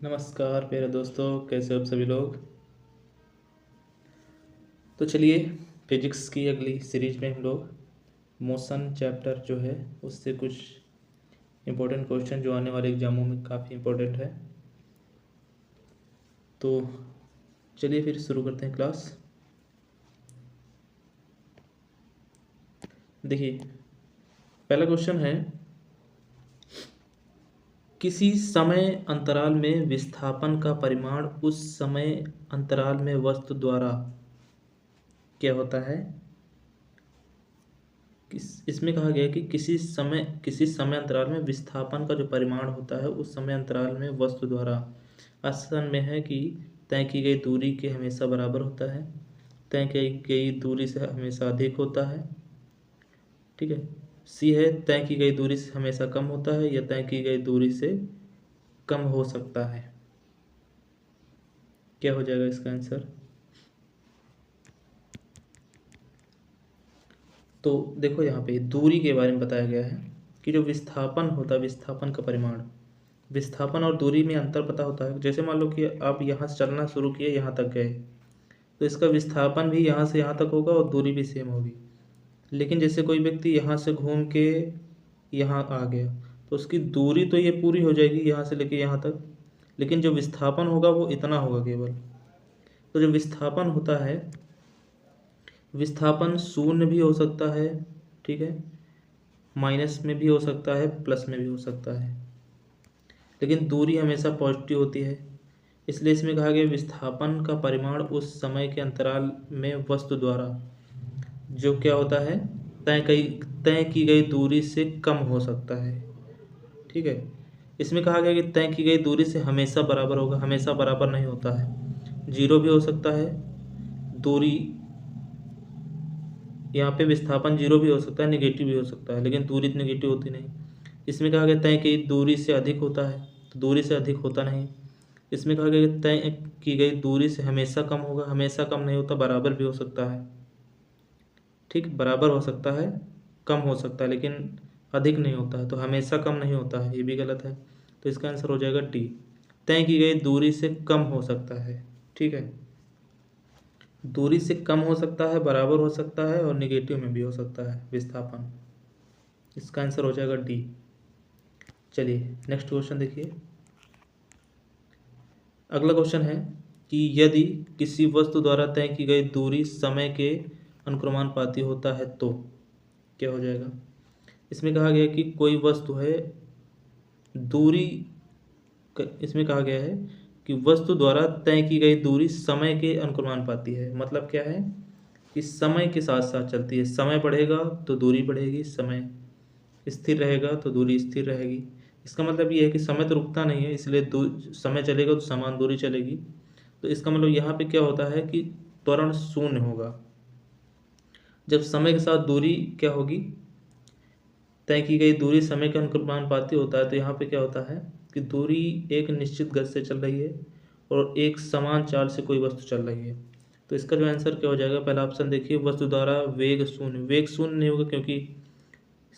नमस्कार प्यारे दोस्तों, कैसे हो आप सभी लोग। तो चलिए, फिजिक्स की अगली सीरीज में हम लोग मोशन चैप्टर जो है उससे कुछ इम्पोर्टेंट क्वेश्चन जो आने वाले एग्जामों में काफ़ी इम्पोर्टेंट है। तो चलिए फिर शुरू करते हैं क्लास। देखिए, पहला क्वेश्चन है, किसी समय अंतराल में विस्थापन का परिमाण उस समय अंतराल में वस्तु द्वारा क्या होता है। इसमें कहा गया है कि किसी समय अंतराल में विस्थापन का जो परिमाण होता है उस समय अंतराल में वस्तु द्वारा आसन में है कि तय की गई दूरी के हमेशा बराबर होता है, तय की गई दूरी से हमेशा अधिक होता है। ठीक है। सी है, तय की गई दूरी से हमेशा कम होता है या तय की गई दूरी से कम हो सकता है। क्या हो जाएगा इसका आंसर। तो देखो, यहाँ पे दूरी के बारे में बताया गया है कि जो विस्थापन होता है, विस्थापन का परिमाण, विस्थापन और दूरी में अंतर पता होता है। जैसे मान लो कि आप यहाँ से चलना शुरू किए, यहाँ तक गए, तो इसका विस्थापन भी यहाँ से यहाँ तक होगा और दूरी भी सेम होगी। लेकिन जैसे कोई व्यक्ति यहाँ से घूम के यहाँ आ गया, तो उसकी दूरी तो ये पूरी हो जाएगी यहाँ से लेके यहाँ तक, लेकिन जो विस्थापन होगा वो इतना होगा केवल। तो जो विस्थापन होता है, विस्थापन शून्य भी हो सकता है, ठीक है, माइनस में भी हो सकता है, प्लस में भी हो सकता है, लेकिन दूरी हमेशा पॉजिटिव होती है। इसलिए इसमें कहा गया विस्थापन का परिमाण उस समय के अंतराल में वस्तु द्वारा जो क्या होता है, तय की गई दूरी से कम हो सकता है। ठीक है। इसमें कहा गया कि तय की गई दूरी से हमेशा बराबर होगा, हमेशा बराबर नहीं होता है, जीरो भी हो सकता है दूरी, यहाँ पे विस्थापन जीरो भी हो सकता है, निगेटिव भी हो सकता है, लेकिन दूरी नेगेटिव होती नहीं। इसमें कहा गया तय की दूरी से अधिक होता है, तो दूरी से अधिक होता नहीं। इसमें कहा गया कि तय की गई दूरी से हमेशा कम होगा, हमेशा कम नहीं होता, बराबर भी हो सकता है। ठीक, बराबर हो सकता है, कम हो सकता है, लेकिन अधिक नहीं होता है। तो हमेशा कम नहीं होता है, ये भी गलत है। तो इसका आंसर हो जाएगा डी, तय की गई दूरी से कम हो सकता है। ठीक है, दूरी से कम हो सकता है, बराबर हो सकता है और निगेटिव में भी हो सकता है विस्थापन। इसका आंसर हो जाएगा डी। चलिए नेक्स्ट क्वेश्चन देखिए। अगला क्वेश्चन है कि यदि किसी वस्तु द्वारा तय की गई दूरी समय के अनुक्रमानुपाती होता है तो क्या हो जाएगा। इसमें कहा गया कि कोई वस्तु है, दूरी इसमें कहा गया है कि वस्तु द्वारा तय की गई दूरी समय के अनुक्रमानुपाती है। मतलब क्या है कि समय के साथ साथ चलती है, समय बढ़ेगा तो दूरी बढ़ेगी, समय स्थिर रहेगा तो दूरी स्थिर रहेगी। इसका मतलब ये है कि समय तो रुकता नहीं है, इसलिए समय चलेगा तो समान दूरी चलेगी। तो इसका मतलब यहाँ पे क्या होता है कि त्वरण शून्य होगा। जब समय के साथ दूरी क्या होगी, तय की गई दूरी समय के अनुक्रमानुपाती होता है, तो यहाँ पे क्या होता है कि दूरी एक निश्चित गति से चल रही है और एक समान चाल से कोई वस्तु चल रही है। तो इसका जो आंसर क्या हो जाएगा, पहला ऑप्शन देखिए, वस्तु द्वारा वेग शून्य। वेग शून्य नहीं होगा क्योंकि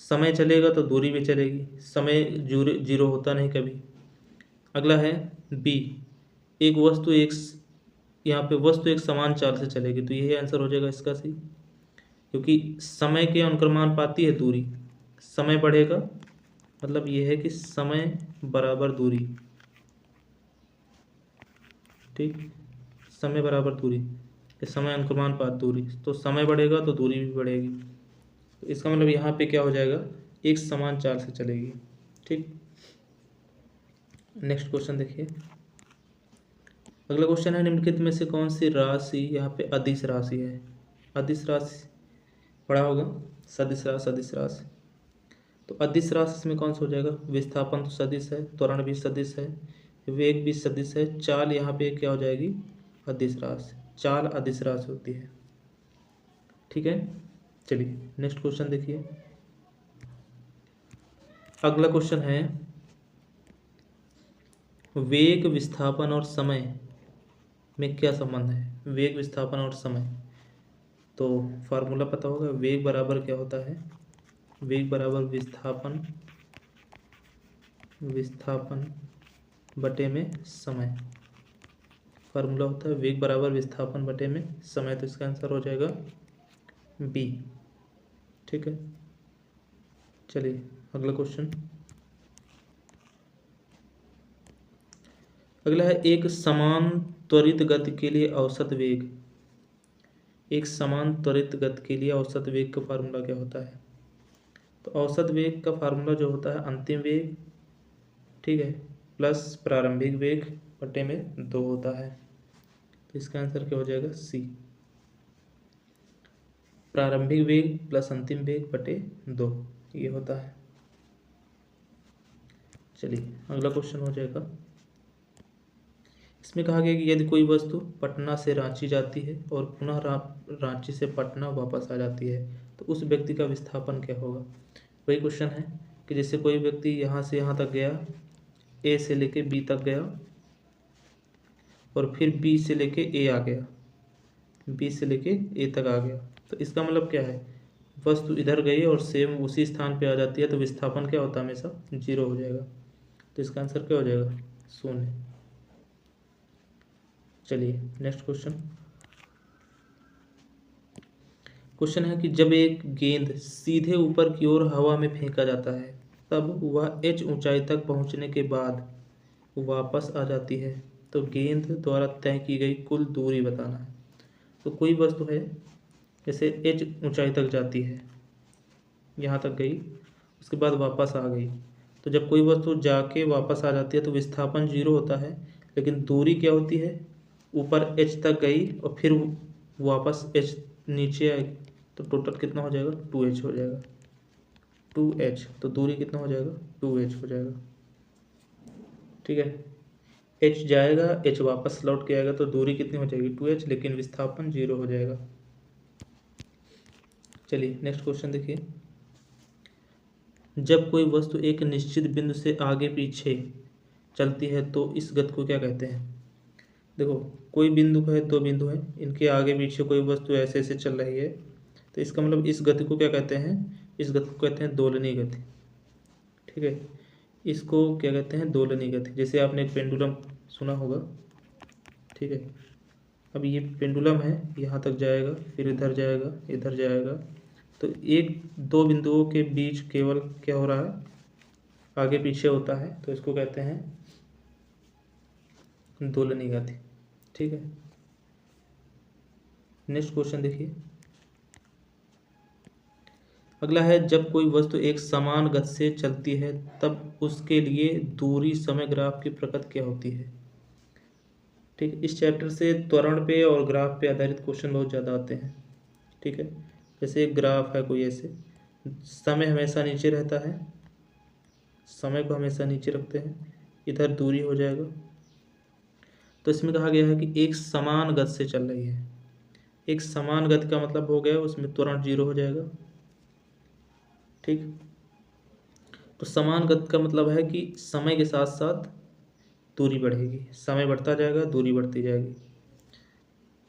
समय चलेगा तो दूरी भी चलेगी, समय जीरो होता नहीं कभी। अगला है बी, एक वस्तु एक यहाँ पे वस्तु एक समान चाल से चलेगी, तो यही आंसर हो जाएगा इसका सी, क्योंकि समय के अनुक्रमानुपाती है दूरी, समय बढ़ेगा मतलब ये है कि समय बराबर दूरी। ठीक, समय बराबर दूरी, समय अनुक्रमानुपात दूरी, तो समय बढ़ेगा तो दूरी भी बढ़ेगी। तो इसका मतलब यहाँ पे क्या हो जाएगा, एक समान चाल से चलेगी। ठीक, नेक्स्ट क्वेश्चन देखिए। अगला क्वेश्चन है, निम्नलिखित में से कौन सी राशि यहाँ पे अदिश राशि है। अदिश राशि पढ़ा होगा, सदिश राशि, सदिश राशि। तो अदिश राशि इसमें कौन सा हो जाएगा, विस्थापन तो सदिश है, त्वरण भी सदिश है, वेग भी सदिश है, चाल यहाँ पे क्या हो जाएगी, अदिश राशि। चाल अदिश राशि होती है। ठीक है, चलिए नेक्स्ट क्वेश्चन देखिए। अगला क्वेश्चन है, वेग विस्थापन और समय में क्या संबंध है। वेग विस्थापन और समय, तो फार्मूला पता होगा, वेग बराबर क्या होता है, वेग बराबर विस्थापन, विस्थापन बटे में समय। फार्मूला होता है वेग बराबर विस्थापन बटे में समय, तो इसका आंसर हो जाएगा बी। ठीक है, चलिए अगला क्वेश्चन। अगला है एक समान त्वरित गति के लिए औसत वेग। एक समान त्वरित गति के लिए औसत वेग का फार्मूला क्या होता है? तो औसत वेग का फार्मूला जो होता है अंतिम वेग, ठीक है, प्लस प्रारंभिक वेग बटे में 2 होता है। तो इसका आंसर क्या हो जाएगा? सी। प्रारंभिक वेग प्लस अंतिम वेग बटे 2 ये होता है। चलिए अगला क्वेश्चन हो जाएगा। इसमें कहा गया कि यदि कोई वस्तु पटना से रांची जाती है और पुनः रांची से पटना वापस आ जाती है तो उस व्यक्ति का विस्थापन क्या होगा? वही क्वेश्चन है कि जैसे कोई व्यक्ति यहाँ से यहाँ तक गया, ए से लेके बी तक गया और फिर बी से लेके ए आ गया, बी से लेके ए तक आ गया, तो इसका मतलब क्या है? वस्तु इधर गई और सेम उसी स्थान पे आ जाती है तो विस्थापन क्या होता है? हमेशा 0 हो जाएगा। तो इसका आंसर क्या हो जाएगा? 0। चलिए नेक्स्ट क्वेश्चन। क्वेश्चन है कि जब एक गेंद सीधे ऊपर की ओर हवा में फेंका जाता है तब वह h ऊंचाई तक पहुंचने के बाद वापस आ जाती है, तो गेंद द्वारा तय की गई कुल दूरी बताना है। तो कोई वस्तु है जैसे h ऊंचाई तक जाती है, यहाँ तक गई, उसके बाद वापस आ गई, तो जब कोई वस्तु जाके वापस आ जाती है तो विस्थापन 0 होता है, लेकिन दूरी क्या होती है? ऊपर h तक गई और फिर वापस h नीचे आई, तो टोटल कितना हो जाएगा? 2h हो जाएगा। 2h, तो दूरी कितना हो जाएगा? 2h हो जाएगा। ठीक है, h जाएगा, h वापस लौट के आएगा, तो दूरी कितनी हो जाएगी? 2h, लेकिन विस्थापन 0 हो जाएगा। चलिए नेक्स्ट क्वेश्चन देखिए। जब कोई वस्तु एक निश्चित बिंदु से आगे पीछे चलती है तो इस गति को क्या कहते हैं? देखो कोई बिंदु है, 2 बिंदु है, इनके आगे पीछे कोई वस्तु ऐसे ऐसे चल रही है, तो इसका मतलब इस गति को क्या कहते हैं? इस गति को कहते हैं दोलनीय गति। ठीक है, इसको क्या कहते हैं? दोलनीय गति। जैसे आपने एक पेंडुलम सुना होगा, ठीक है, अब ये पेंडुलम है, यहाँ तक जाएगा, फिर इधर जाएगा, इधर जाएगा, तो एक 2 बिंदुओं के बीच केवल क्या हो रहा है? आगे पीछे होता है, तो इसको कहते हैं दोलनीय गति। ठीक है, नेक्स्ट क्वेश्चन देखिए। अगला है जब कोई वस्तु एक समान गति से चलती है तब उसके लिए दूरी समय ग्राफ की प्रकृति क्या होती है? ठीक है, इस चैप्टर से त्वरण पे और ग्राफ पे आधारित क्वेश्चन बहुत ज़्यादा आते हैं। ठीक है, जैसे एक ग्राफ है कोई ऐसे, समय हमेशा नीचे रहता है, समय को हमेशा नीचे रखते हैं, इधर दूरी हो जाएगा, तो इसमें कहा गया है कि एक समान गति से चल रही है। एक समान गति का मतलब हो गया उसमें त्वरण 0 हो जाएगा। ठीक, तो समान गति का मतलब है कि समय के साथ साथ दूरी बढ़ेगी, समय बढ़ता जाएगा, दूरी बढ़ती जाएगी।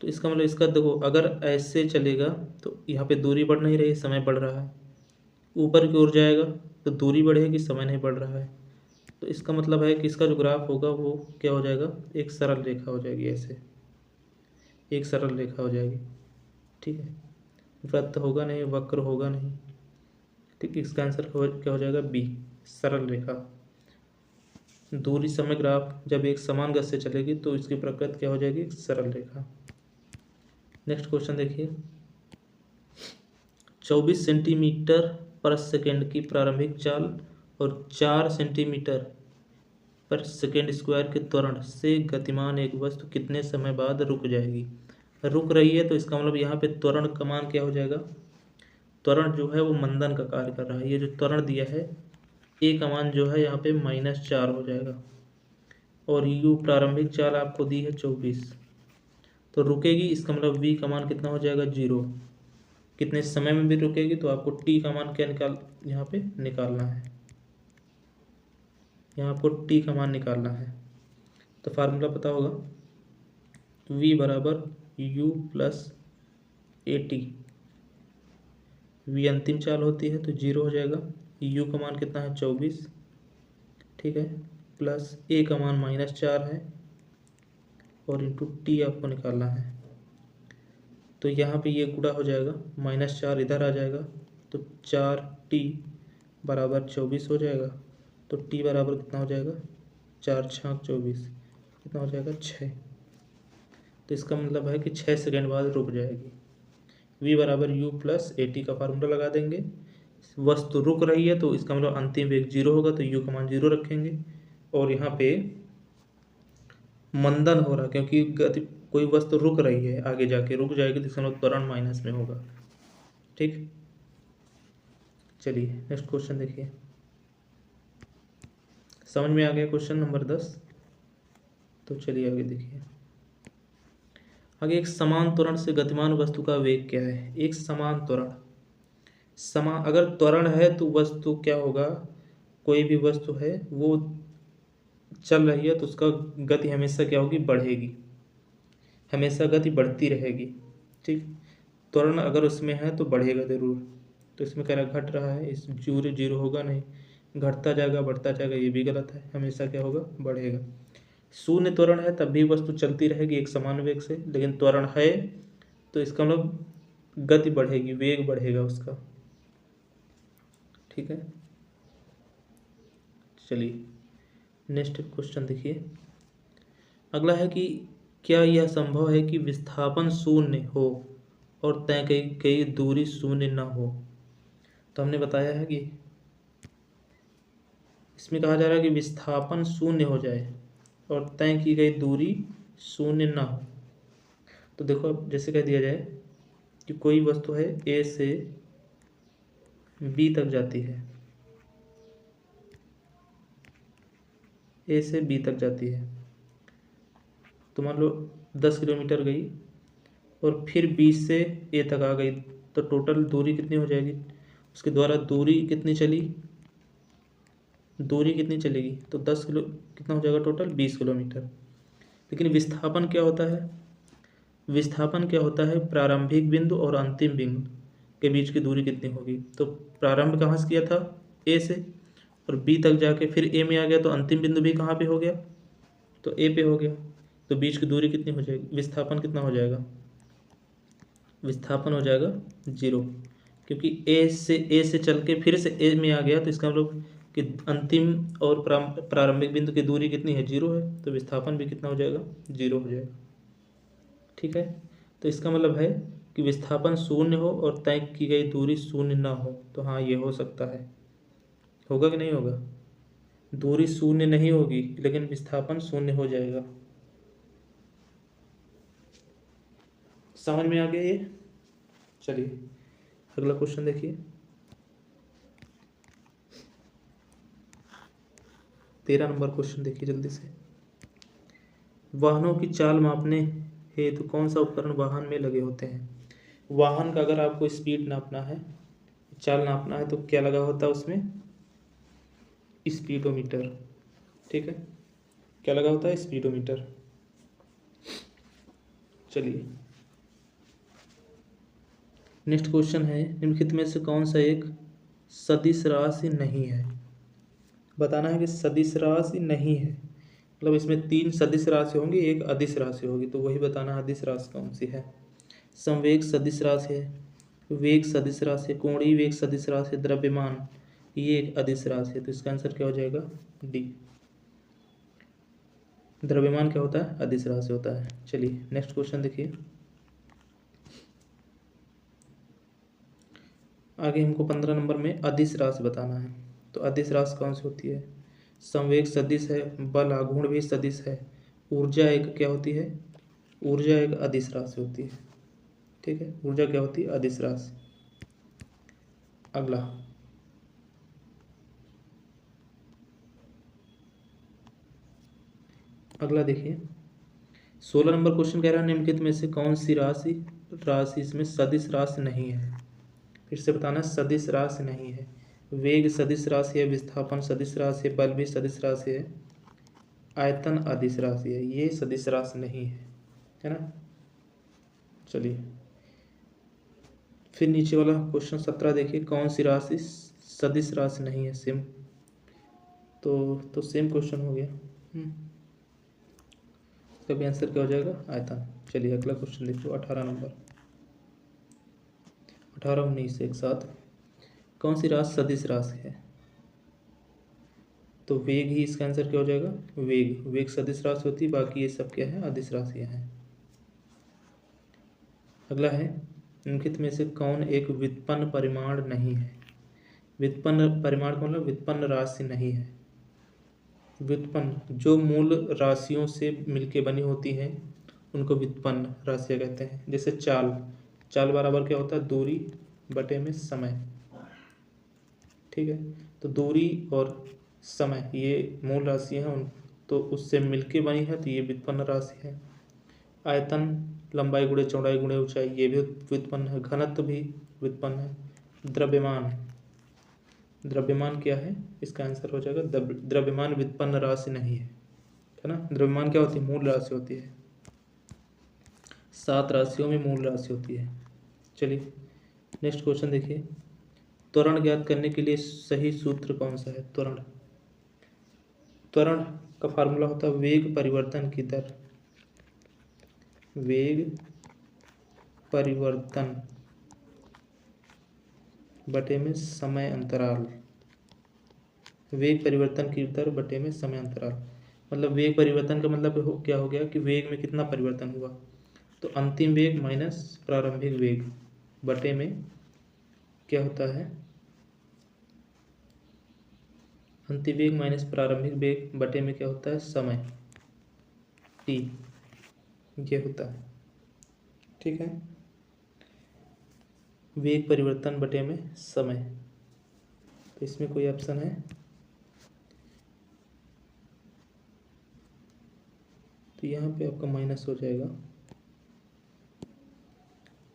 तो इसका मतलब इसका देखो, अगर ऐसे चलेगा तो यहाँ पे दूरी बढ़ नहीं रही, समय बढ़ रहा है। ऊपर की ओर जाएगा तो दूरी बढ़ेगी, समय नहीं बढ़ रहा है। तो इसका मतलब है कि इसका जो ग्राफ होगा वो क्या हो जाएगा? एक सरल रेखा हो जाएगी, ऐसे एक सरल रेखा हो जाएगी। ठीक है, वृत्त होगा नहीं, वक्र होगा नहीं। ठीक, इसका आंसर क्या हो जाएगा? बी, सरल रेखा। दूरी समय ग्राफ जब एक समान गति से चलेगी तो इसकी प्रकृति क्या हो जाएगी? एक सरल रेखा। नेक्स्ट क्वेश्चन देखिए। 24 सेंटीमीटर पर सेकेंड की प्रारंभिक चाल और 4 सेंटीमीटर पर सेकेंड स्क्वायर के त्वरण से गतिमान एक वस्तु कितने समय बाद रुक जाएगी? रुक रही है तो इसका मतलब यहाँ पे त्वरण का मान क्या हो जाएगा? त्वरण जो है वो मंदन का कार्य कर रहा है। ये जो त्वरण दिया है ए का मान जो है यहाँ पे -4 हो जाएगा, और यू प्रारंभिक चाल आपको दी है 24, तो रुकेगी, इसका मतलब वी का मान कितना हो जाएगा? 0। कितने समय में भी रुकेगी, तो आपको टी का मान क्या यहाँ पे निकालना है, यहाँ आपको टी का मान निकालना है। तो फार्मूला पता होगा, v बराबर u plus a t. V अंतिम चाल होती है तो 0 हो जाएगा, u का मान कितना है? 24। ठीक है, प्लस ए का मान -4 है और इंटू टी आपको निकालना है। तो यहाँ पे ये गुणा हो जाएगा, -4 इधर आ जाएगा तो 4t बराबर 24 हो जाएगा। तो t बराबर कितना हो जाएगा, 4 छाक 24, कितना हो जाएगा 6। तो इसका मतलब है कि 6 सेकेंड बाद रुक जाएगी। v बराबर u प्लस ए टी का फार्मूला लगा देंगे। वस्तु रुक रही है तो इसका मतलब अंतिम वेग 0 होगा, तो u का मान 0 रखेंगे। और यहाँ पे मंदन हो रहा, क्योंकि गति कोई वस्तु रुक रही है, आगे जाके रुक जाएगी तो इसका मतलब त्वरण माइनस में होगा। ठीक, चलिए नेक्स्ट क्वेश्चन देखिए। समझ में आ गया क्वेश्चन नंबर 10? तो चलिए आगे देखिए। आगे एक समान त्वरण से गतिमान वस्तु का वेग क्या है। एक समान त्वरण, अगर त्वरण है तो वस्तु क्या होगा, कोई भी वस्तु है वो चल रही है तो उसका गति हमेशा क्या होगी, बढ़ेगी, हमेशा गति बढ़ती रहेगी। ठीक, त्वरण अगर उसमें है तो बढ़ेगा जरूर। तो इसमें कह रहा घट रहा है, इस 0 होगा नहीं, घटता जाएगा बढ़ता जाएगा, ये भी गलत है, हमेशा क्या होगा, बढ़ेगा। शून्य त्वरण है तब भी वस्तु चलती रहेगी एक समान वेग से, लेकिन त्वरण है तो इसका मतलब गति बढ़ेगी, वेग बढ़ेगा उसका। ठीक है, चलिए नेक्स्ट क्वेश्चन देखिए। अगला है कि क्या यह संभव है कि विस्थापन शून्य हो और तय कई दूरी शून्य न हो। तो हमने बताया है कि इसमें कहा जा रहा है कि विस्थापन शून्य हो जाए और तय की गई दूरी शून्य न हो। तो देखो अब जैसे कह दिया जाए कि कोई वस्तु है ए से बी तक जाती है, ए से बी तक जाती है, तो मान लो 10 किलोमीटर गई और फिर बी से ए तक आ गई, तो टोटल दूरी कितनी हो जाएगी, उसके द्वारा दूरी कितनी चली, दूरी कितनी चलेगी, तो 10 किलो कितना हो जाएगा, टोटल 20 किलोमीटर। लेकिन विस्थापन क्या होता है, विस्थापन क्या होता है, प्रारंभिक बिंदु और अंतिम बिंदु के बीच की दूरी कितनी होगी। तो प्रारंभ कहाँ से किया था, ए से, और बी तक जाके फिर ए में आ गया, तो अंतिम बिंदु भी कहाँ पे हो गया, तो ए पे हो गया। तो बीच की दूरी कितनी हो जाएगी, विस्थापन कितना हो जाएगा, विस्थापन हो जाएगा 0, क्योंकि ए से चल के फिर से ए में आ गया, तो इसका मतलब कि अंतिम और प्रारंभिक बिंदु की दूरी कितनी है, 0 है, तो विस्थापन भी कितना हो जाएगा, 0 हो जाएगा। ठीक है, तो इसका मतलब है कि विस्थापन शून्य हो और तय की गई दूरी शून्य ना हो। तो हाँ ये हो सकता है, होगा कि नहीं होगा, दूरी शून्य नहीं होगी लेकिन विस्थापन शून्य हो जाएगा। समझ में आ गया ये। चलिए अगला क्वेश्चन देखिए। 13 नंबर क्वेश्चन देखिए जल्दी से। वाहनों की चाल मापने हेतु कौन सा उपकरण वाहन में लगे होते हैं। वाहन का अगर आपको स्पीड नापना है, चाल नापना है, तो क्या लगा होता है उसमें, स्पीडोमीटर। ठीक है, क्या लगा होता है, स्पीडोमीटर। चलिए नेक्स्ट क्वेश्चन है, निम्नलिखित में से कौन सा एक सदिश राशि नहीं है। बताना है कि सदिश राशि नहीं है, मतलब इसमें 3 सदिश राशि होंगी, एक अदिश राशि होगी, तो वही बताना अदिश राशि कौन सी है। संवेग सदिश राशि है, वेग सदिश राशि है, कोणीय वेग सदिश राशि है, द्रव्यमान ये एक अदिश राशि है। तो इसका आंसर क्या हो जाएगा, डी। द्रव्यमान क्या होता है, अदिश राशि होता है। चलिए नेक्स्ट क्वेश्चन देखिए। आगे हमको 15 नंबर में अदिश राशि बताना है। तो अदिश राशि कौन सी होती है, संवेग सदिश है, बल आघूर्ण भी सदिश है, ऊर्जा एक क्या होती है, ऊर्जा एक अदिश राशि होती है। ठीक है, ऊर्जा क्या होती है, अदिश राशि। अगला देखिए 16 नंबर क्वेश्चन कह रहा है, निम्नलिखित में से कौन सी राशि इसमें सदिश राशि नहीं है। फिर से बताना, सदिश राशि नहीं है। वेग सदिश राशि है, विस्थापन सदिश राशि है, बल भी सदिश राशि है, आयतन अदिश राशि है, ये सदिश राशि नहीं है ना। चलिए फिर नीचे वाला क्वेश्चन 17 देखिए, कौन सी राशि सदिश राशि नहीं है, सिम। तो सेम क्वेश्चन हो गया। इसका भी आंसर क्या हो जाएगा? आयतन। चलिए अगला क्वेश्चन देखो 18 नंबर। 18 19 एक साथ। कौन सी राशि सदिश राशि है? तो वेग ही इसका आंसर क्या हो जाएगा? वेग। वेग सदिश राशि होती है, बाकी ये सब क्या है? अदिश राशियां हैं। अगला है निम्नलिखित में से कौन एक व्युत्पन्न परिमाण नहीं है? व्युत्पन्न परिमाण का मतलब व्युत्पन्न राशि नहीं है। व्युत्पन्न जो मूल राशियों से मिलके बनी होती हैं उनको व्युत्पन्न राशियाँ कहते हैं। जैसे चाल। चाल बराबर क्या होता है? दूरी बटे में समय। ठीक है, तो दूरी और समय ये मूल राशि हैं, उन तो उससे मिलके बनी है तो ये व्युत्पन्न राशि है। आयतन लंबाई गुणे चौड़ाई गुणे ऊंचाई ये भी व्युत्पन्न है। घनत्व भी व्युत्पन्न है। द्रव्यमान। द्रव्यमान क्या है? इसका आंसर हो जाएगा द्रव्यमान व्युत्पन्न राशि नहीं है ना। द्रव्यमान क्या होती है? मूल राशि होती है। 7 राशियों में मूल राशि होती है। चलिए नेक्स्ट क्वेश्चन देखिए। त्वरण ज्ञात करने के लिए सही सूत्र कौन सा है? त्वरण। त्वरण का फार्मूला होता है वेग परिवर्तन की दर। वेग परिवर्तन बटे में समय अंतराल। वेग परिवर्तन की दर बटे में समय अंतराल। मतलब वेग परिवर्तन का मतलब क्या हो गया कि वेग में कितना परिवर्तन हुआ, तो अंतिम वेग माइनस प्रारंभिक वेग बटे में क्या होता है? अंतिम वेग माइनस प्रारंभिक वेग बटे में क्या होता है? समय टी ये होता है। ठीक है, वेग परिवर्तन बटे में समय। तो इसमें कोई ऑप्शन है? तो यहाँ पे आपका माइनस हो जाएगा।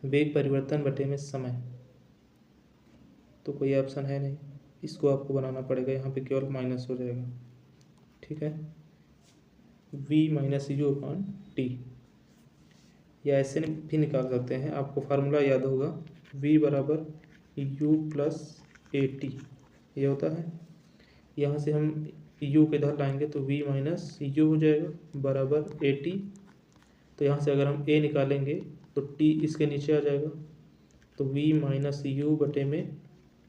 वेग परिवर्तन बटे में समय, तो कोई ऑप्शन है नहीं, इसको आपको बनाना पड़ेगा। यहाँ पे केवल माइनस हो जाएगा। ठीक है, v minus you upon T, या ऐसे भी निकाल सकते हैं। आपको फार्मूला याद होगा v बराबर u प्लस ए टी ये होता है। यहाँ से हम u के इधर लाएंगे तो v माइनस यू हो जाएगा बराबर ए टी। तो यहाँ से अगर हम a निकालेंगे तो t इसके नीचे आ जाएगा, तो v माइनस यू बटे में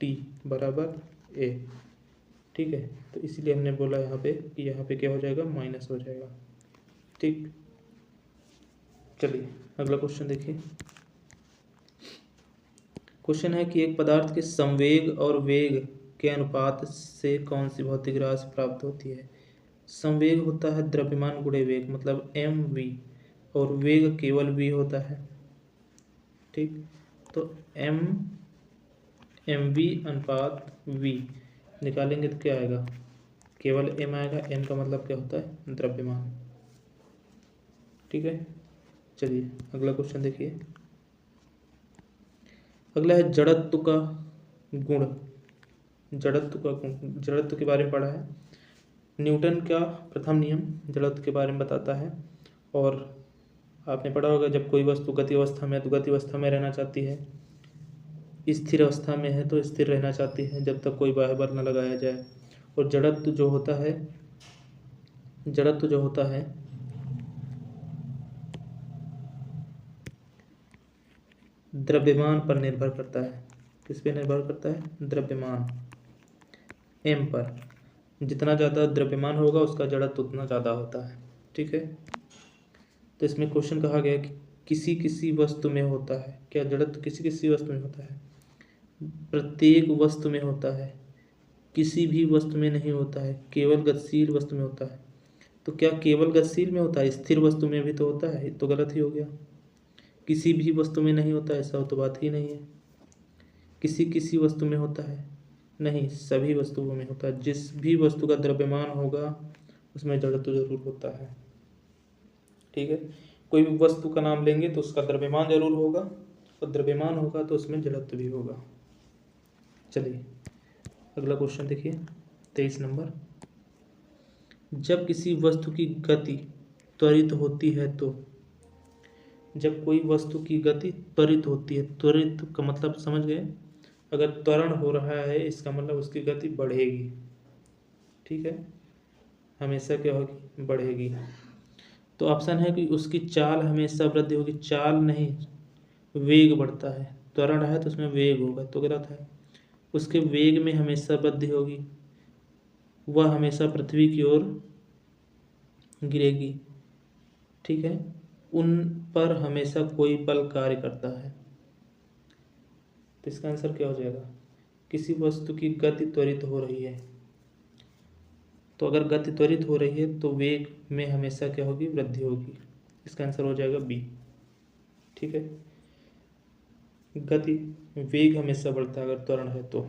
t बराबर a। ठीक है, तो इसीलिए हमने बोला यहाँ पे कि यहाँ पे क्या हो जाएगा? माइनस हो जाएगा। ठीक, चलिए अगला क्वेश्चन देखिए। क्वेश्चन है कि एक पदार्थ के संवेग और वेग के अनुपात से कौन सी भौतिक राशि प्राप्त होती है? संवेग होता है द्रव्यमान गुणे वेग, मतलब एम वी, और वेग केवल वी होता है। ठीक, तो एम वी अनुपात वी निकालेंगे तो क्या आएगा? केवल एम आएगा। एम का मतलब क्या होता है? द्रव्यमान। ठीक है, चलिए अगला क्वेश्चन देखिए। अगला है जड़त्व का गुण। जड़त्व का गुण, जड़त्व के बारे में पढ़ा है। न्यूटन का प्रथम नियम जड़त्व के बारे में बताता है। और आपने पढ़ा होगा जब कोई वस्तु गति अवस्था में है तो गति अवस्था में रहना चाहती है, स्थिर अवस्था में है तो स्थिर रहना चाहती है जब तक कोई बाह्य बल न लगाया जाए। और जड़त्व जो होता है, जड़त्व जो होता है द्रव्यमान पर निर्भर करता है। किस पे निर्भर करता है? द्रव्यमान, एम पर। जितना ज़्यादा द्रव्यमान होगा उसका जड़त्व उतना ज़्यादा होता है। ठीक है, तो इसमें क्वेश्चन कहा गया कि किसी किसी वस्तु में होता है। क्या जड़त्व किसी किसी वस्तु में होता है? प्रत्येक वस्तु में होता है, किसी भी वस्तु में नहीं होता है, केवल गतिशील वस्तु में होता है। तो क्या केवल गतिशील में होता है? स्थिर वस्तु में भी तो होता है, तो गलत ही हो गया। किसी भी वस्तु में नहीं होता ऐसा तो बात ही नहीं है। किसी किसी वस्तु में होता है नहीं, सभी वस्तुओं में होता है। जिस भी वस्तु का द्रव्यमान होगा उसमें जड़त्व जरूर होता है। ठीक है, कोई भी वस्तु का नाम लेंगे तो उसका द्रव्यमान जरूर होगा, और द्रव्यमान होगा तो उसमें जड़त्व भी होगा। चलिए अगला क्वेश्चन देखिए 23 नंबर। जब किसी वस्तु की गति त्वरित होती है तो, जब कोई वस्तु की गति त्वरित होती है, त्वरित का मतलब समझ गए? अगर त्वरण हो रहा है इसका मतलब उसकी गति बढ़ेगी। ठीक है, हमेशा क्या होगी, बढ़ेगी। तो ऑप्शन है कि उसकी चाल हमेशा वृद्धि होगी, चाल नहीं, वेग बढ़ता है, त्वरण है तो उसमें वेग होगा, तो गलत है। उसके वेग में हमेशा वृद्धि होगी, वह हमेशा पृथ्वी की ओर गिरेगी, ठीक है। उन पर हमेशा कोई बल कार्य करता है, तो इसका आंसर क्या हो जाएगा, किसी वस्तु की गति त्वरित हो रही है, तो अगर गति त्वरित हो रही है तो वेग में हमेशा क्या होगी, वृद्धि होगी। इसका आंसर हो जाएगा बी, ठीक है। गति, वेग हमेशा बढ़ता है अगर त्वरण है तो।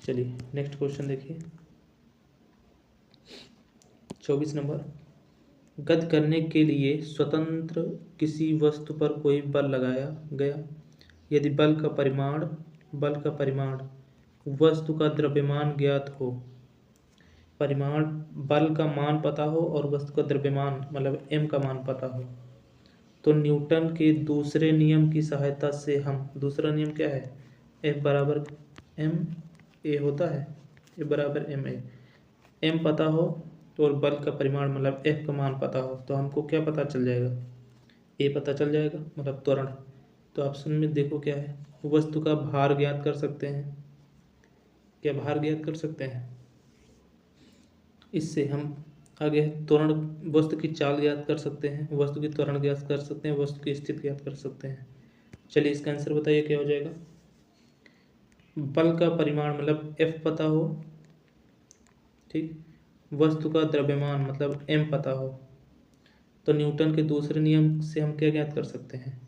चलिए नेक्स्ट क्वेश्चन देखिए, 24 नंबर। गति करने के लिए स्वतंत्र किसी वस्तु पर कोई बल लगाया गया, यदि बल का परिमाण वस्तु का द्रव्यमान ज्ञात हो, परिमाण बल का मान पता हो और वस्तु का द्रव्यमान मतलब m का मान पता हो, तो न्यूटन के दूसरे नियम की सहायता से हम, दूसरा नियम क्या है, F बराबर एम ए होता है, F बराबर एम ए, m पता हो तो और बल का परिमाण मतलब F का मान पता हो, तो हमको क्या पता चल जाएगा, A पता चल जाएगा, मतलब त्वरण। तो ऑप्शन में देखो क्या है, वस्तु का भार ज्ञात कर सकते हैं, क्या भार ज्ञात कर सकते हैं, इससे हम आगे त्वरण, वस्तु की चाल ज्ञात कर सकते हैं, वस्तु की त्वरण ज्ञात कर सकते हैं, वस्तु की स्थिति ज्ञात कर सकते हैं। चलिए इसका आंसर बताइए क्या हो जाएगा। बल का परिमाण मतलब F पता हो, ठीक, वस्तु का द्रव्यमान मतलब m पता हो, तो न्यूटन के दूसरे नियम से हम क्या ज्ञात कर सकते हैं,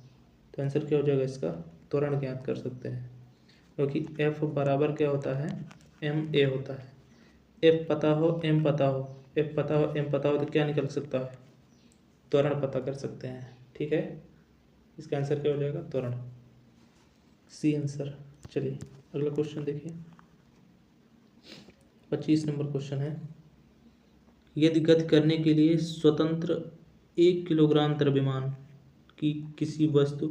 तो आंसर क्या हो जाएगा इसका, त्वरण ज्ञात कर सकते हैं, क्योंकि F बराबर क्या होता है, एम ए होता है। F पता हो, m पता हो, F पता हो, m पता हो, तो क्या निकल सकता है, त्वरण पता कर सकते हैं, ठीक है। इसका आंसर क्या हो जाएगा, त्वरण, सी आंसर। चलिए अगला क्वेश्चन देखिए, 25 नंबर क्वेश्चन है। यदि गति करने के लिए स्वतंत्र 1 किलोग्राम द्रव्यमान की किसी वस्तु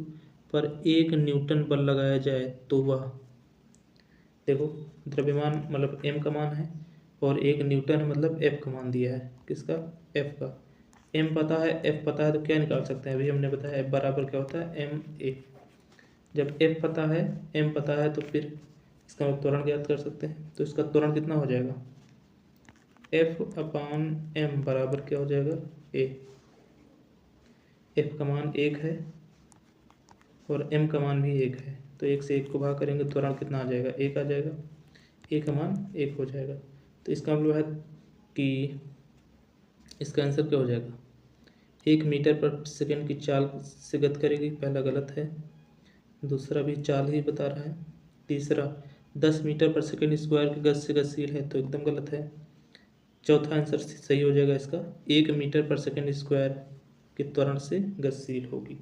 पर 1 न्यूटन बल लगाया जाए तो वह, देखो द्रव्यमान मतलब m का मान है और 1 न्यूटन है मतलब F का मान दिया है, किसका, F का। m पता है, F पता है, तो क्या निकाल सकते हैं, अभी हमने बताया F बराबर क्या होता है, एम ए। जब F पता है, m पता है, तो फिर इसका त्वरण ज्ञात कर सकते हैं, तो इसका त्वरण कितना हो जाएगा, F अपान m बराबर क्या हो जाएगा, a। F का मान 1 है और m का मान भी 1 है, तो 1 से 1 को भाग करेंगे, त्वरण कितना आ जाएगा, 1 आ जाएगा, a का मान 1 हो जाएगा। तो इसका मतलब है कि इसका आंसर क्या हो जाएगा, 1 मीटर पर सेकंड की चाल से गति करेगी, पहला गलत है, दूसरा भी चाल ही बता रहा है, तीसरा 10 मीटर पर सेकंड स्क्वायर की गति से गतिशील है, तो एकदम गलत है। चौथा आंसर सही हो जाएगा इसका, 1 मीटर पर सेकंड स्क्वायर के त्वरण से गतिशील होगी,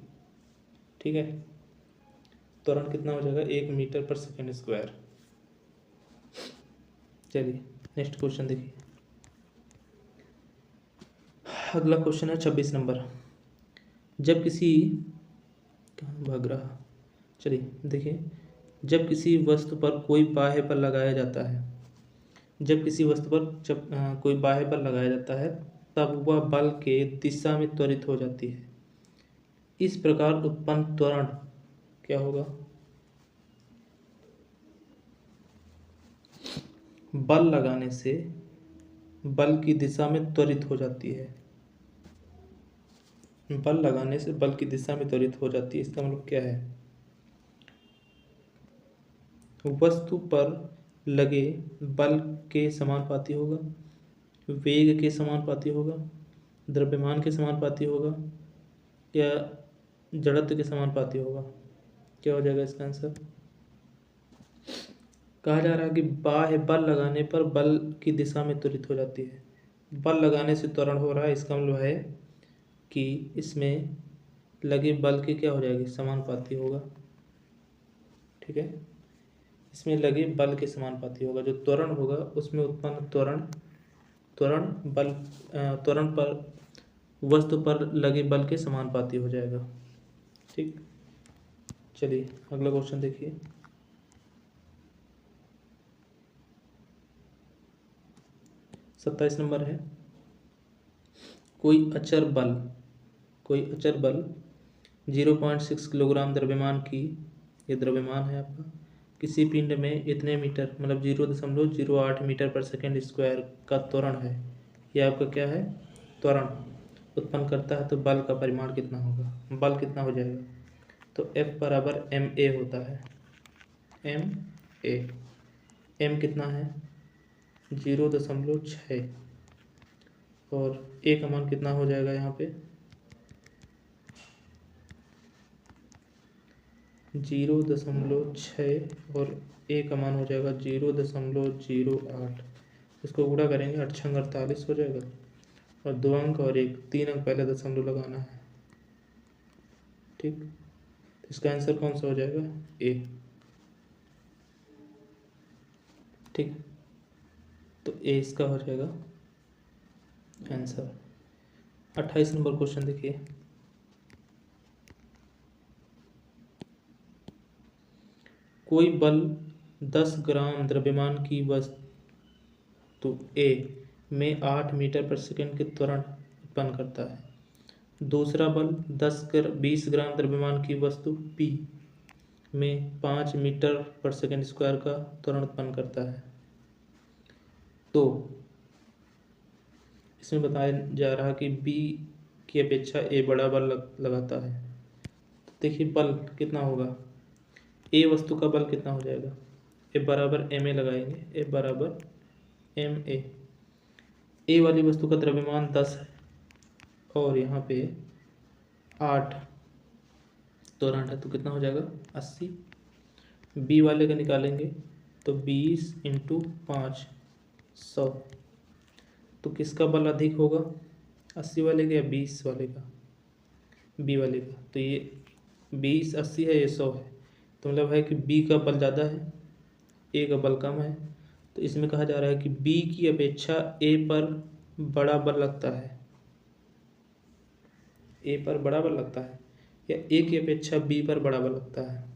ठीक है। त्वरण कितना हो जाएगा, 1 मीटर पर सेकंड स्क्वायर। चलिए नेक्स्ट क्वेश्चन देखिए, अगला क्वेश्चन है 26 नंबर। जब किसी, कहाँ भाग रहा, चलिए देखिए, जब किसी वस्तु पर कोई बाह्य बल लगाया जाता है, जब किसी वस्तु पर जब कोई बाह्य बल लगाया जाता है तब वह बल के दिशा में त्वरित हो जाती है, इस प्रकार उत्पन्न त्वरण क्या होगा, बल लगाने से बल की दिशा में त्वरित हो जाती है, बल लगाने से बल की दिशा में त्वरित हो जाती है, इसका मतलब क्या है, वस्तु पर लगे बल के समानुपाती होगा, वेग के समानुपाती होगा, द्रव्यमान के समानुपाती होगा, या जड़त्व के समानुपाती होगा, क्या हो जाएगा इसका आंसर। कहा जा रहा है कि बाह्य बल लगाने पर बल की दिशा में त्वरित हो जाती है, बल लगाने से त्वरण हो रहा है, इसका मतलब है कि इसमें लगे बल की क्या हो जाएगी, समानुपाती होगा, ठीक है। इसमें लगे बल के समानुपाती होगा, जो त्वरण होगा उसमें उत्पन्न त्वरण, त्वरण बल त्वरण पर वस्तु पर लगे बल के समानुपाती हो जाएगा, ठीक। चलिए अगला क्वेश्चन देखिए, 27 नंबर है, कोई अचर बल 0.6 किलोग्राम द्रव्यमान की, ये द्रव्यमान है आपका, किसी पिंड में इतने मीटर मतलब 0.08 मीटर पर सेकेंड स्क्वायर का त्वरण है, यह आपका क्या है, त्वरण उत्पन्न करता है, तो बल का परिमाण कितना होगा, बल कितना हो जाएगा, तो F बराबर ma होता है, m कितना है 0.6 और a का मान कितना हो जाएगा यहाँ पे 0.6 और a का मान हो जाएगा 0.08, इसको गुणा करेंगे 8 छंग 48 हो जाएगा और 2 अंक और 3 अंक पहले दशमलव लगाना है, ठीक। तो इसका आंसर कौन सा हो जाएगा, ए, ठीक। तो ए इसका हो जाएगा आंसर। 28 नंबर क्वेश्चन देखिए, कोई बल 10 ग्राम द्रव्यमान की वस्तु ए में 8 मीटर पर सेकंड के त्वरण उत्पन्न करता है, दूसरा बल 20 ग्राम द्रव्यमान की वस्तु पी में 5 मीटर पर सेकंड स्क्वायर का त्वरण उत्पन्न करता है, तो इसमें बताया जा रहा कि बी की अपेक्षा ए बड़ा बल लगाता है। तो देखिए बल कितना होगा, ए वस्तु का बल कितना हो जाएगा, ए बराबर एम ए लगाएंगे, ए बराबर एम ए वाली वस्तु का द्रव्यमान 10 है और यहाँ पे 8 त्वरण है, तो कितना हो जाएगा 80। बी वाले का निकालेंगे तो 20 × 5 100, तो किसका बल अधिक होगा, 80 वाले का या 20 वाले का, बी वाले का। तो ये 20 80 है, ये 100 है, तो मतलब है कि बी का बल ज़्यादा है, ए का बल कम है। तो इसमें कहा जा रहा है कि बी की अपेक्षा ए पर बड़ा बल लगता है, ए पर बड़ा बल लगता है या ए की अपेक्षा बी पर बड़ा बल लगता है,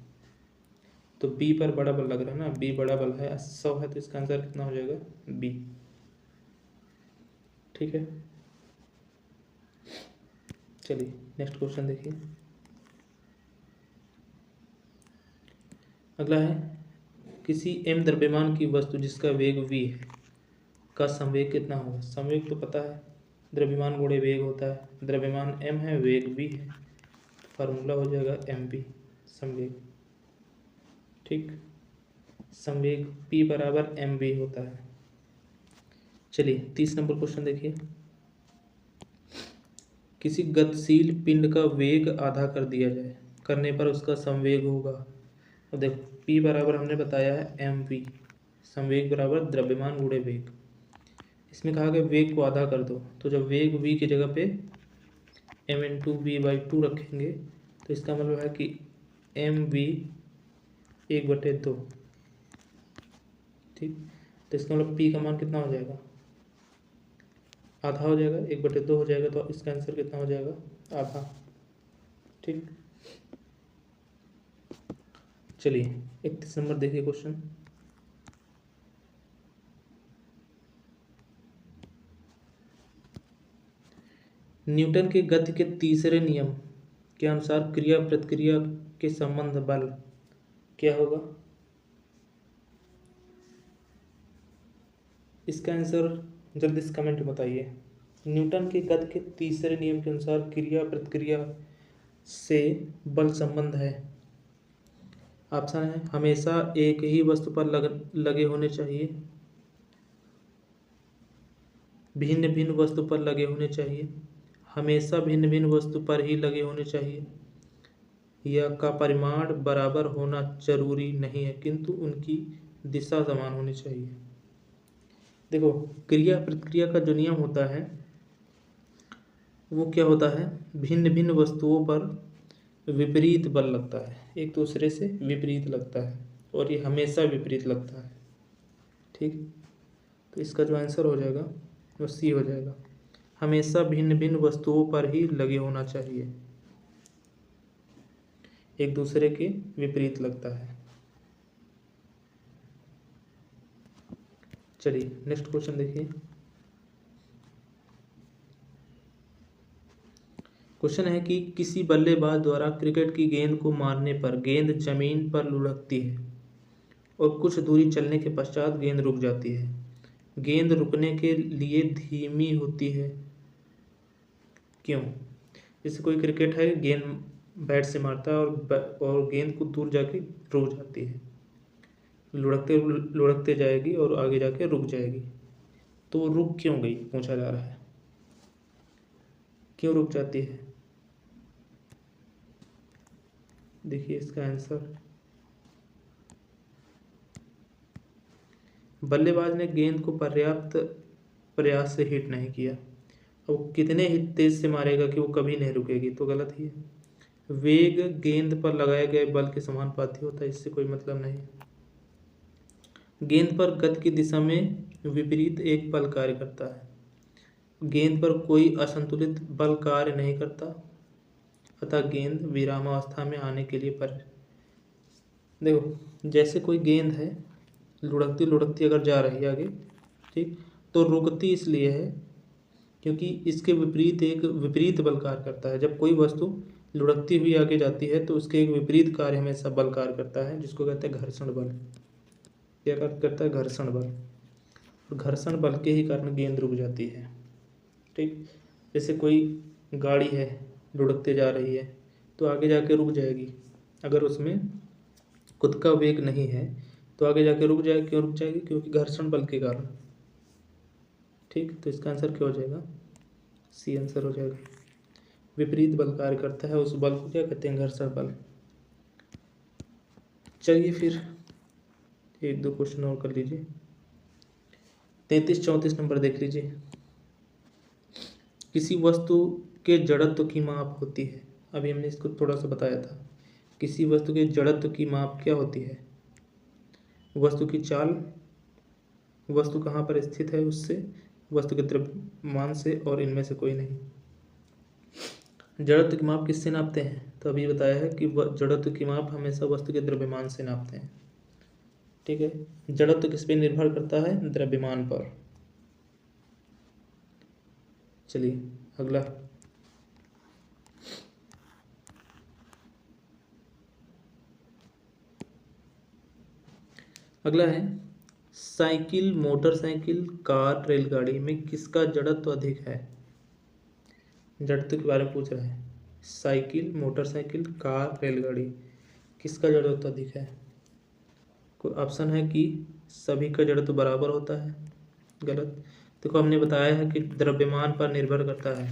तो बी पर बड़ा बल लग रहा है ना, बी बड़ा बल है 100 है, तो इसका आंसर कितना हो जाएगा बी, ठीक है। चलिए नेक्स्ट क्वेश्चन देखिए, अगला है, किसी m द्रव्यमान की वस्तु जिसका वेग v है का संवेग कितना होगा, संवेग तो पता है द्रव्यमान गुणे वेग होता है, द्रव्यमान m है वेग v है, फार्मूला हो जाएगा mv संवेग, ठीक। संवेग p बराबर mv होता है। चलिए 30 नंबर क्वेश्चन देखिए, किसी गतिशील पिंड का वेग आधा कर दिया जाए, करने पर उसका संवेग होगा, तो देखो p बराबर हमने बताया है mv, संवेग बराबर द्रव्यमान गुणे वेग, इसमें कहा गया वेग को आधा कर दो, तो जब वेग v की जगह पे m × v/2 रखेंगे तो इसका मतलब है कि mv 1/2, ठीक। तो इसका मतलब p का मान कितना हो जाएगा, आधा हो जाएगा, 1/2 हो जाएगा, तो इसका आंसर कितना हो जाएगा आधा, ठीक। चलिए 31 नंबर देखिए क्वेश्चन, न्यूटन के गति के तीसरे नियम के अनुसार क्रिया प्रतिक्रिया के संबंध बल क्या होगा, इसका आंसर जल्दी से कमेंट में बताइए। न्यूटन के गति के तीसरे नियम के अनुसार क्रिया प्रतिक्रिया से बल संबंध है, ऑप्शन है हमेशा एक ही वस्तु पर लगे होने चाहिए, भिन्न भिन्न वस्तु पर लगे होने चाहिए, हमेशा भिन्न भिन्न वस्तु पर ही लगे होने चाहिए, या का परिमाण बराबर होना जरूरी नहीं है किंतु उनकी दिशा समान होनी चाहिए। देखो क्रिया प्रतिक्रिया का जो नियम होता है वो क्या होता है, भिन्न भिन्न वस्तुओं पर विपरीत बल लगता है, एक दूसरे से विपरीत लगता है और ये हमेशा विपरीत लगता है, ठीक। तो इसका जो आंसर हो जाएगा वो सी हो जाएगा, हमेशा भिन्न भिन्न वस्तुओं पर ही लगे होना चाहिए, एक दूसरे के विपरीत लगता है। चलिए नेक्स्ट क्वेश्चन देखिए, क्वेश्चन है कि किसी बल्लेबाज द्वारा क्रिकेट की गेंद को मारने पर गेंद जमीन पर लुढ़कती है और कुछ दूरी चलने के पश्चात गेंद रुक जाती है। गेंद रुकने के लिए धीमी होती है, क्यों? जैसे कोई क्रिकेट है, गेंद बैट से मारता है और गेंद को दूर जाके रुक जाती है, लुढ़कते लुढ़कते जाएगी और आगे जाके रुक जाएगी। तो रुक क्यों गई, पूछा जा रहा है, क्यों रुक जाती है? देखिए इसका आंसर, बल्लेबाज ने गेंद को पर्याप्त प्रयास से हिट नहीं किया। अब कितने ही तेज से मारेगा कि वो कभी नहीं रुकेगी, तो गलत ही है। वेग गेंद पर लगाए गए बल के समानुपाती होता है, इससे कोई मतलब नहीं। गेंद पर गति की दिशा में विपरीत एक बल कार्य करता है। गेंद पर कोई असंतुलित बल कार्य नहीं करता, अतः गेंद विरामावस्था में आने के लिए पर। देखो जैसे कोई गेंद है, लुढ़कती लुढ़कती अगर जा रही है आगे, ठीक, तो रुकती इसलिए है क्योंकि इसके विपरीत एक विपरीत बल कार्य करता है। जब कोई वस्तु लुढ़कती हुई आगे जाती है तो उसके एक विपरीत कार्य हमेशा बल कार्य करता है, जिसको कहते हैं घर्षण बल। क्या कार्य करता है? घर्षण बल। और घर्षण बल के ही कारण गेंद रुक जाती है, ठीक। जैसे कोई गाड़ी है, लुढ़कते जा रही है तो आगे जाके रुक जाएगी, अगर उसमें खुद का वेग नहीं है तो आगे जाके रुक जाएगी। क्यों रुक जाएगी? क्योंकि घर्षण बल के कारण, ठीक। तो इसका आंसर क्या हो जाएगा? सी आंसर हो जाएगा। विपरीत बल कार्य करता है, उस बल को क्या कहते हैं? घर्षण बल। चलिए फिर एक दो क्वेश्चन और कर लीजिए। 33-34 नंबर देख लीजिए। किसी वस्तु के जड़त्व की माप होती है, अभी हमने इसको थोड़ा सा बताया था। किसी वस्तु के जड़त्व की माप क्या होती है? वस्तु की चाल, वस्तु कहाँ पर स्थित है उससे, वस्तु के द्रव्यमान से, और इनमें से कोई नहीं। जड़त्व की माप किससे नापते हैं? तो अभी बताया है कि जड़त्व की माप हमेशा वस्तु के द्रव्यमान से नापते हैं, ठीक है। जड़त्व किस पे निर्भर करता है? द्रव्यमान पर। चलिए अगला। अगला है, साइकिल, मोटरसाइकिल, कार, रेलगाड़ी में किसका जड़त्व अधिक है? जड़त्व के बारे में पूछ रहा है। साइकिल, मोटरसाइकिल, कार, रेलगाड़ी, किसका जड़त्व अधिक है? कोई ऑप्शन है कि सभी का जड़त्व बराबर होता है? गलत। देखो हमने बताया है कि द्रव्यमान पर निर्भर करता है,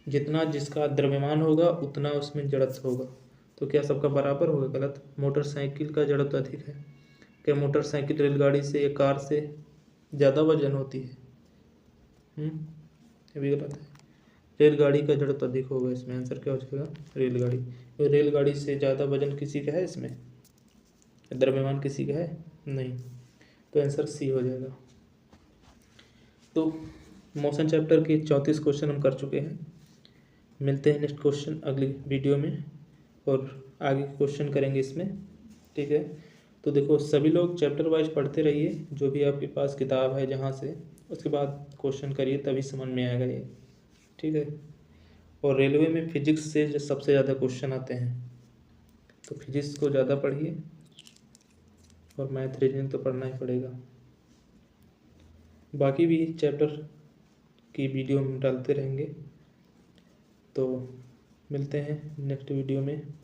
जितना जिसका द्रव्यमान होगा उतना उसमें जड़त्व होगा। तो क्या सबका बराबर होगा? गलत। मोटरसाइकिल का जड़त्व अधिक है। क्या मोटरसाइकिल रेलगाड़ी से या कार से ज़्यादा वजन होती है? ये भी गलत है। रेलगाड़ी का जड़त्व अधिक होगा, इसमें आंसर क्या हो जाएगा? रेलगाड़ी। तो रेलगाड़ी से ज़्यादा वजन किसी का है इसमें? द्रव्यमान किसी का है? नहीं। तो आंसर सी हो जाएगा। तो मोशन चैप्टर के 34 क्वेश्चन हम कर चुके हैं। मिलते हैं नेक्स्ट क्वेश्चन अगली वीडियो में, और आगे क्वेश्चन करेंगे इसमें, ठीक है। तो देखो सभी लोग चैप्टर वाइज पढ़ते रहिए, जो भी आपके पास किताब है जहाँ से, उसके बाद क्वेश्चन करिए, तभी समझ में आएगा ये, ठीक है। और रेलवे में फिजिक्स से जो सबसे ज़्यादा क्वेश्चन आते हैं, तो फिजिक्स को ज़्यादा पढ़िए, और मैथ रीजनिंग तो पढ़ना ही पड़ेगा। बाकी भी चैप्टर की वीडियो हम डालते रहेंगे। तो मिलते हैं नेक्स्ट वीडियो में।